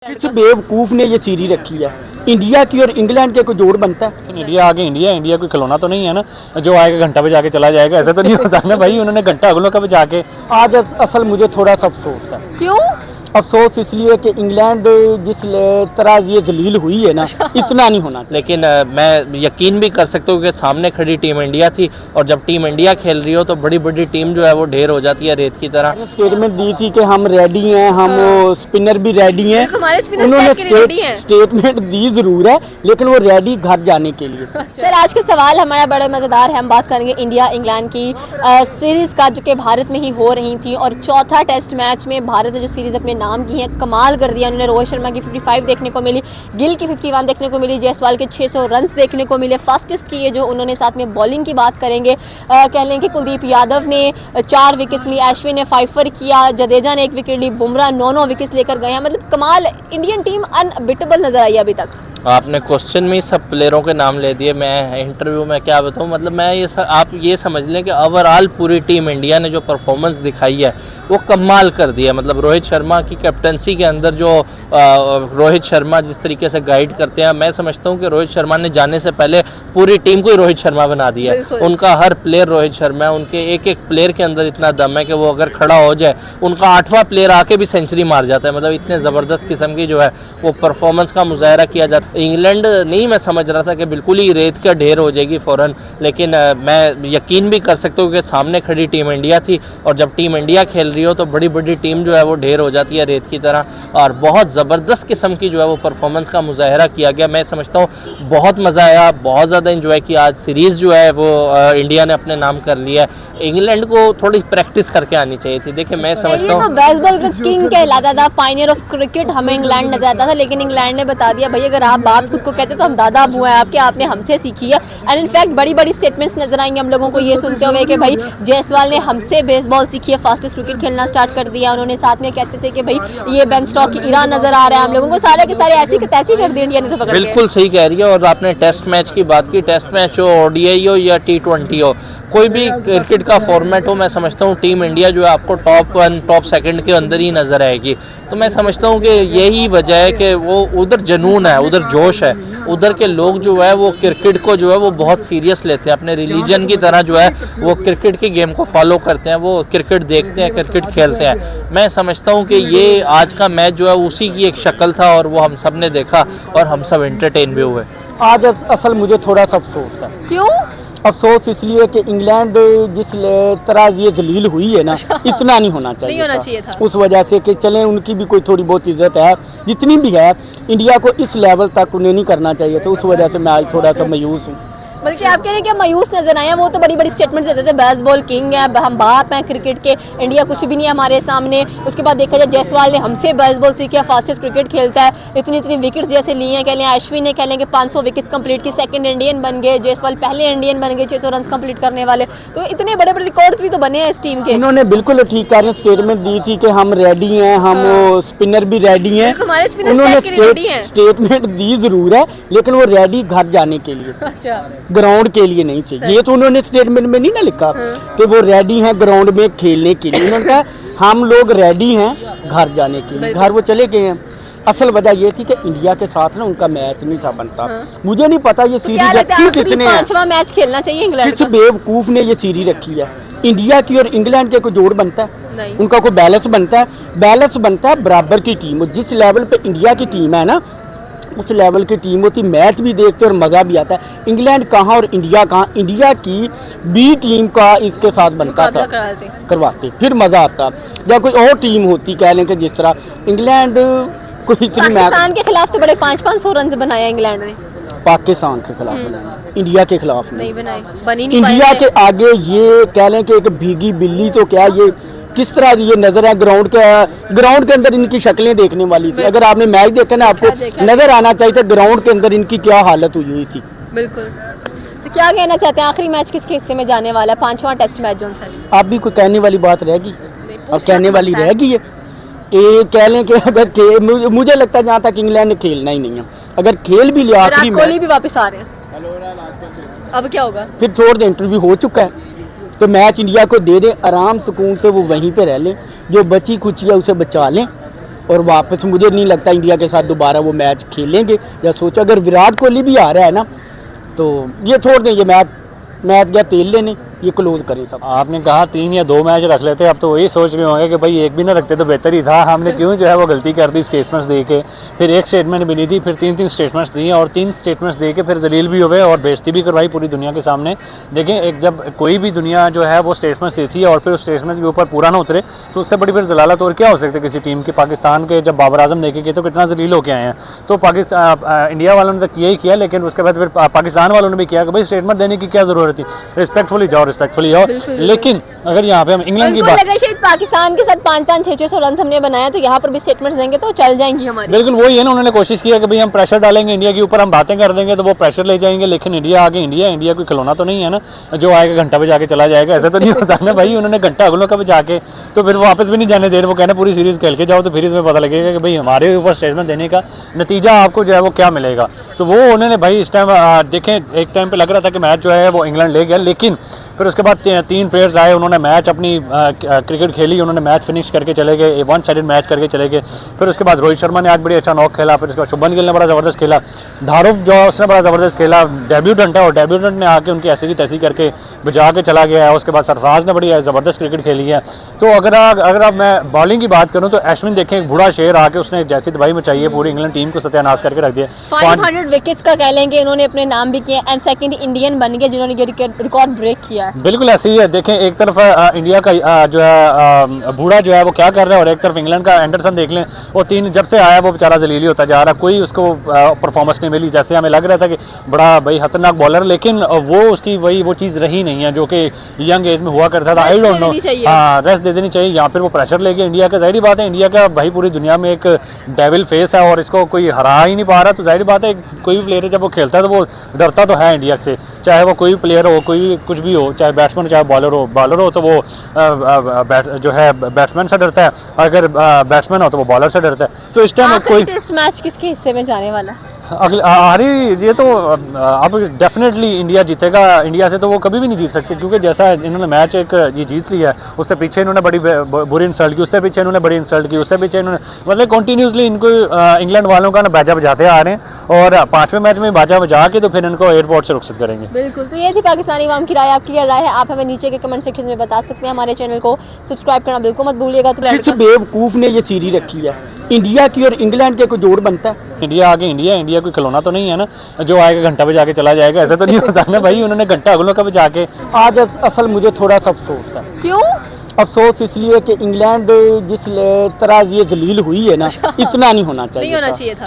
किस बेवकूफ़ ने ये सीरीज रखी है? इंडिया की और इंग्लैंड के कोई जोड़ बनता है? इंडिया आगे इंडिया कोई खिलौना तो नहीं है ना जो आएगा घंटा बजा के चला जाएगा। ऐसा तो नहीं होता ना भाई, उन्होंने घंटा अगलों का बजा के। आज असल मुझे थोड़ा सा अफसोस है। क्यों? अफसोस इसलिए कि इंग्लैंड जिस तरह ये जलील हुई है ना, इतना नहीं होना चाहिए। लेकिन मैं यकीन भी कर सकता हूँ कि सामने खड़ी टीम इंडिया थी, और जब टीम इंडिया खेल रही हो तो बड़ी बड़ी टीम जो है वो ढेर हो जाती है रेत की तरह। स्टेटमेंट दी थी कि हम रेडी हैं, हम स्पिनर भी रेडी हैं। उन्होंने स्टेटमेंट दी जरूर है, लेकिन वो रेडी घर जाने के लिए। सर, आज का सवाल हमारा बड़ा मज़ेदार है। हम बात करेंगे इंडिया इंग्लैंड की सीरीज़ का, जो कि भारत में ही हो रही थी, और चौथा टेस्ट मैच में भारत ने जो सीरीज़ अपने नाम की है, कमाल कर दिया उन्होंने। रोहित शर्मा की 55 देखने को मिली, गिल की 51 देखने को मिली, जायसवाल के 600 रन्स देखने को मिले, फास्टेस्ट की है जो उन्होंने। साथ में बॉलिंग की बात करेंगे, कह लें कि कुलदीप यादव ने 4 विकेट्स ली, अश्विन ने 5 किया, जडेजा ने 1 विकेट ली, बुमराह 9 विकेट्स लेकर गए हैं। मतलब कमाल, इंडियन टीम अनबिटेबल नजर आई अभी तक। आपने क्वेश्चन में ही सब प्लेयरों के नाम ले दिए, मैं इंटरव्यू में क्या बताऊं। मतलब मैं आप ये समझ लें कि ओवरऑल पूरी टीम इंडिया ने जो परफॉर्मेंस दिखाई है वो कमाल कर दिया। मतलब रोहित शर्मा की कैप्टनसी के अंदर जो रोहित शर्मा जिस तरीके से गाइड करते हैं, मैं समझता हूं कि रोहित शर्मा ने जाने से पहले पूरी टीम को ही रोहित शर्मा बना दिया। उनका हर प्लेयर रोहित शर्मा है, उनके एक एक प्लेयर के अंदर इतना दम है कि वो अगर खड़ा हो जाए, उनका 8वां प्लेयर आके भी सेंचुरी मार जाता है। मतलब इतने ज़बरदस्त किस्म की जो है वो परफॉर्मेंस का मुजाहरा किया जाता है। इंग्लैंड नहीं, मैं समझ रहा था कि बिल्कुल ही रेत का ढेर हो जाएगी फ़ौरन, लेकिन मैं यकीन भी कर सकता हूँ कि सामने खड़ी टीम इंडिया थी, और जब टीम इंडिया खेल रही हो तो बड़ी बड़ी टीम जो है वो ढेर हो जाती है रेत की तरह। और बहुत ज़बरदस्त किस्म की जो है वो परफॉर्मेंस का मुजाहरा किया गया। मैं समझता हूँ बहुत मज़ा आया, बहुत ज़्यादा इंजॉय किया। आज सीरीज़ जो है वो इंडिया ने अपने नाम कर लिया है। इंग्लैंड को थोड़ी प्रैक्टिस करके आनी चाहिए थी। देखिए, मैं समझता हूँ बेसबॉल का किंग कहलाता था, पायनियर ऑफ क्रिकेट हमें इंग्लैंड नजर आता था, लेकिन इंग्लैंड ने बता दिया भाई अगर आप बाप खुद को कहते तो हम दादा अबू हैं आपके, आपने हमसे सीखी है। एंड इनफैक्ट बड़ी बड़ी स्टेटमेंट्स नजर आएंगे हम लोगों को ये सुनते हुए कि भाई जायसवाल ने हमसे बेसबॉल सीखी है, फास्टेस्ट क्रिकेट खेलना स्टार्ट कर दिया उन्होंने। साथ में कहते थे कि भाई ये बेन स्टॉक की इरा नजर आ रहा है हम लोगों को, सारे के सारे ऐसी तैसी कर दी इंडिया ने तो पकड़ के। बिल्कुल सही कह रही है। और आपने टेस्ट मैच की बात की, टेस्ट मैच हो, ओडीआई हो या T20 हो, कोई भी क्रिकेट का फॉर्मेट हो, मैं समझता हूँ टीम इंडिया जो है आपको टॉप 1 टॉप 2 के अंदर ही नज़र आएगी। तो मैं समझता हूँ कि यही वजह है कि वो उधर जुनून है, उधर जोश है, उधर के लोग जो है वो क्रिकेट को जो है वो बहुत सीरियस लेते हैं, अपने रिलीजन की तरह जो है वो क्रिकेट की गेम को फॉलो करते हैं, वो क्रिकेट देखते हैं, क्रिकेट खेलते हैं। मैं समझता हूँ कि ये आज का मैच जो है उसी की एक शक्ल था, और वो हम सब ने देखा और हम सब एंटरटेन भी हुए। आज असल मुझे थोड़ा सा अफसोस है। क्यों? अफसोस इसलिए कि इंग्लैंड जिस तरह ये जलील हुई है ना, इतना नहीं होना चाहिए था। उस वजह से कि चलें उनकी भी कोई थोड़ी बहुत इज्जत है, जितनी भी है, इंडिया को इस लेवल तक उन्हें नहीं करना चाहिए था। उस वजह से मैं आज थोड़ा सा मायूस हूँ। बल्कि आप कह रहे हैं कि मायूस नजर आए हैं, वो तो बड़ी बड़ी स्टेटमेंट्स देते थे, बेसबॉल किंग है, हम बाप हैं क्रिकेट के, इंडिया कुछ भी नहीं है हमारे सामने। उसके बाद देखा जाए जायसवाल ने हमसे बेसबॉल सीखा, फास्टेस्ट क्रिकेट खेलता है, इतनी विकेट्स जैसे लिए हैं, कह लें अश्विन ने कह लें कि 500 विकेट्स कंप्लीट की, सेकंड इंडियन बन गए, जायसवाल पहले इंडियन बन गए 600 रन कंप्लीट करने वाले। तो इतने बड़े बड़े रिकॉर्ड्स भी तो बने हैं इस टीम के। उन्होंने बिल्कुल ठीक कह रहे हैं, स्टेटमेंट दी थी कि हम रेडी हैं, हम स्पिनर भी रेडी हैं। उन्होंने स्टेटमेंट दी जरूर है, लेकिन वो रेडी घर जाने के लिए, ग्राउंड के लिए नहीं चाहिए। ये तो उन्होंने स्टेटमेंट में नहीं ना लिखा कि वो रेडी हैं ग्राउंड में खेलने के लिए। उन्होंने कहा हम लोग रेडी हैं घर जाने के लिए, घर वो चले गए हैं। असल वजह ये थी कि इंडिया के साथ ना उनका मैच नहीं था बनता। मुझे नहीं पता ये सीरीज रखी किसने है, 5वां मैच खेलना चाहिए इंग्लैंड। किस बेवकूफ ने ये सीरीज रखी है? इंडिया की और इंग्लैंड के कोई जोड़ बनता है? उनका कोई बैलेंस बनता है? बैलेंस बनता है बराबर की टीम। जिस लेवल पे इंडिया की टीम है ना, उस लेवल की टीम होती, मैच भी देखते और मज़ा भी आता है। इंग्लैंड कहाँ और इंडिया कहाँ? इंडिया की बी टीम का इसके साथ बनता था, करवाते, फिर मज़ा आता। या कोई और टीम होती, कह लें कि जिस तरह इंग्लैंड को इतनी मैच, पाकिस्तान के खिलाफ तो बड़े 500 रन बनाए इंग्लैंड ने, पाकिस्तान के खिलाफ बनाए, इंडिया के खिलाफ नहीं बनाए, बनी नहीं। इंडिया के आगे ये कह लें कि एक भीगी बिल्ली तो क्या, ये किस तरह ये नजर है ग्राउंड के अंदर इनकी शक्लें देखने वाली थी। अगर आपने मैच देखा ना, आपको नजर आना चाहिए था ग्राउंड के अंदर इनकी क्या हालत हुई थी। बिल्कुल। तो क्या कहना चाहते हैं, आखिरी मैच किसके हिस्से में जाने वाला है? 5वां टेस्ट मैच जो है, आप भी कोई कहने वाली बात रहेगी? अब कहने वाली रहेगी ये कह लें कि अगर मुझे लगता है जहाँ तक इंग्लैंड ने खेलना ही नहीं है, अगर खेल भी लिया आखिरी कोहली भी वापस आ रहे हैं, अब क्या होगा? फिर छोड़ दे, इंटरव्यू हो चुका है तो मैच इंडिया को दे दें, आराम सुकून से वो वहीं पे रह लें, जो बची कुची है उसे बचा लें, और वापस मुझे नहीं लगता इंडिया के साथ दोबारा वो मैच खेलेंगे। या सोचो अगर विराट कोहली भी आ रहा है ना तो ये छोड़ दें, ये मैच गया तेल लेने, ये क्लोज करें सब। आपने कहा 3 या 2 मैच रख लेते, अब तो वही सोच रहे होंगे कि भाई एक भी ना रखते तो बेहतर ही था, हमने क्यों जो है वो गलती कर दी स्टेटमेंट्स दे के। फिर एक स्टेटमेंट भी नहीं दी, फिर 3 स्टेटमेंट्स दिए और 3 स्टेटमेंट्स दे के फिर जलील भी हुए और बेइज्जती भी करवाई पूरी दुनिया के सामने। देखें, एक जब कोई भी दुनिया जो है वो स्टेटमेंट्स देती है और फिर उस स्टेटमेंट्स के ऊपर पूरा ना उतरे तो उससे बड़ी फिर जलालत और क्या हो सकती है किसी टीम की। पाकिस्तान के जब बाबर आजम देखेंगे तो कितना जलील होके आए हैं, तो पाकिस्तान इंडिया वालों ने तो यही किया, लेकिन उसके बाद फिर पाकिस्तान वालों ने भी किया कि भाई स्टेटमेंट देने की क्या जरूरत थी, रिस्पेक्टफुली जाओ, रिस्पेक्टफुली आओ। लेकिन अगर यहाँ पे हम इंग्लैंड की बात, अगर शायद पाकिस्तान के साथ 5-5, 600 रन हमने बनाया तो यहाँ पर भी स्टेटमेंट्स देंगे तो चल जाएंगी हमारी। बिल्कुल वही है ना, उन्होंने कोशिश किया कि भाई हम प्रेशर डालेंगे इंडिया के ऊपर, हम बातें कर देंगे तो वो प्रेशर ले जाएंगे, लेकिन इंडिया आगे इंडिया कोई खिलौना तो नहीं है ना जो आएगा घंटा बजा के चला जाएगा, ऐसा तो नहीं होता ना भाई। उन्होंने घंटा अगलों का बजा के तो फिर वापस भी नहीं जाने दे रहे, वो कहना पूरी सीरीज खेल के जाओ, तो फिर इसमें पता लगेगा कि भाई हमारे ऊपर स्टेटमेंट देने का नतीजा आपको जो है वो क्या मिलेगा। तो वो उन्होंने भाई इस टाइम देखें, एक टाइम पे लग रहा था कि मैच जो है वो इंग्लैंड ले गया, लेकिन फिर उसके बाद 3 प्लेयर्स आए, उन्होंने मैच अपनी क्रिकेट खेली, उन्होंने मैच फिनिश करके चले गए, 1 साइडेड मैच करके चले गए। फिर उसके बाद रोहित शर्मा ने आज बड़ी अच्छा नॉक खेला, फिर उसके बाद शुभमन गिल ने बड़ा ज़बरदस्त खेला, धारुव जो उसने बड़ा ज़बरदस्त खेला, डेब्यूटेंट है और डेब्यूटेंट ने आके उनकी ऐसी की तैसी करके बजा के चला गया है। उसके बाद सरफराज ने बड़ी ज़बरदस्त क्रिकेट खेली है। तो अगर आप मैं बॉलिंग की बात करूँ तो अश्विन देखें, एक बूढ़ा शेर आके उसने जैसी दवाई मचाई है, पूरी इंग्लैंड टीम को सत्यानाश करके रख दिया। 500 विकेट्स का कह लेंगे इन्होंने अपने नाम भी किए एंड सेकंड इंडियन बन गए जिन्होंने ये रिकॉर्ड ब्रेक किया है। बिल्कुल ऐसे ही है। देखें, एक तरफ इंडिया का जो है बूढ़ा जो है वो क्या कर रहा है, और एक तरफ इंग्लैंड का एंडरसन देख लें, वो 3 जब से आया वो बेचारा जलीली होता जा रहा, कोई उसको परफॉर्मेंस नहीं मिली। जैसे हमें लग रहा था कि बड़ा भाई खतरनाक बॉलर, लेकिन वो उसकी वो चीज़ रही नहीं है जो कि यंग एज में हुआ करता था। आई डोंट नो, हाँ रेस्ट दे देनी चाहिए। यहाँ पर वो प्रेशर लेके इंडिया का, जाहिर बात है इंडिया का भाई पूरी दुनिया में एक डेविल फेस है और इसको कोई हरा ही नहीं पा रहा, तो जाहिर बात है कोई भी प्लेयर जब वो खेलता है तो वो डरता तो है इंडिया से, चाहे वो कोई प्लेयर हो, कोई कुछ भी हो, चाहे बैट्समैन हो चाहे बॉलर हो तो वो जो है बैट्समैन से डरता है, अगर बैट्समैन हो तो वो बॉलर से डरता है। तो इस टाइम कोई टेस्ट मैच किसके हिस्से में जाने वाला है? अगले ये तो अब डेफिनेटली इंडिया जीतेगा। इंडिया से तो वो कभी भी नहीं जीत सकते, क्योंकि जैसा इन्होंने मैच एक ये जीत लिया है, उससे पीछे इन्होंने बड़ी बुरी इंसल्ट की, उससे पीछे इन्होंने बड़ी इंसल्ट की, उससे पीछे इन्होंने मतलब कंटिन्यूसली इनको इंग्लैंड वालों का ना बाजा बजाते आ रहे हैं और 5वें मैच में बाजा बजा के तो फिर इनको एयरपोर्ट से रुखसत करेंगे। बिल्कुल, तो ये थी पाकिस्तानी अवाम की राय। आपकी क्या राय है आप हमें नीचे के कमेंट सेक्शन में बता सकते हैं। हमारे चैनल को सब्सक्राइब करना बिल्कुल मत भूलिएगा। तो किस बेवकूफ़ ने ये सीरीज रखी है, इंडिया की और इंग्लैंड के कोई जोड़ बनता है? इंडिया आगे इंडिया कोई खिलौना तो नहीं है ना जो आएगा घंटा बजा के चला जाएगा, ऐसा तो नहीं होता ना भाई। उन्होंने घंटा अगलों का बजा के आज असल मुझे थोड़ा सा अफसोस है। क्यों अफसोस? इसलिए कि इंग्लैंड जिस तरह ये जलील हुई है ना, इतना नहीं होना चाहिए था।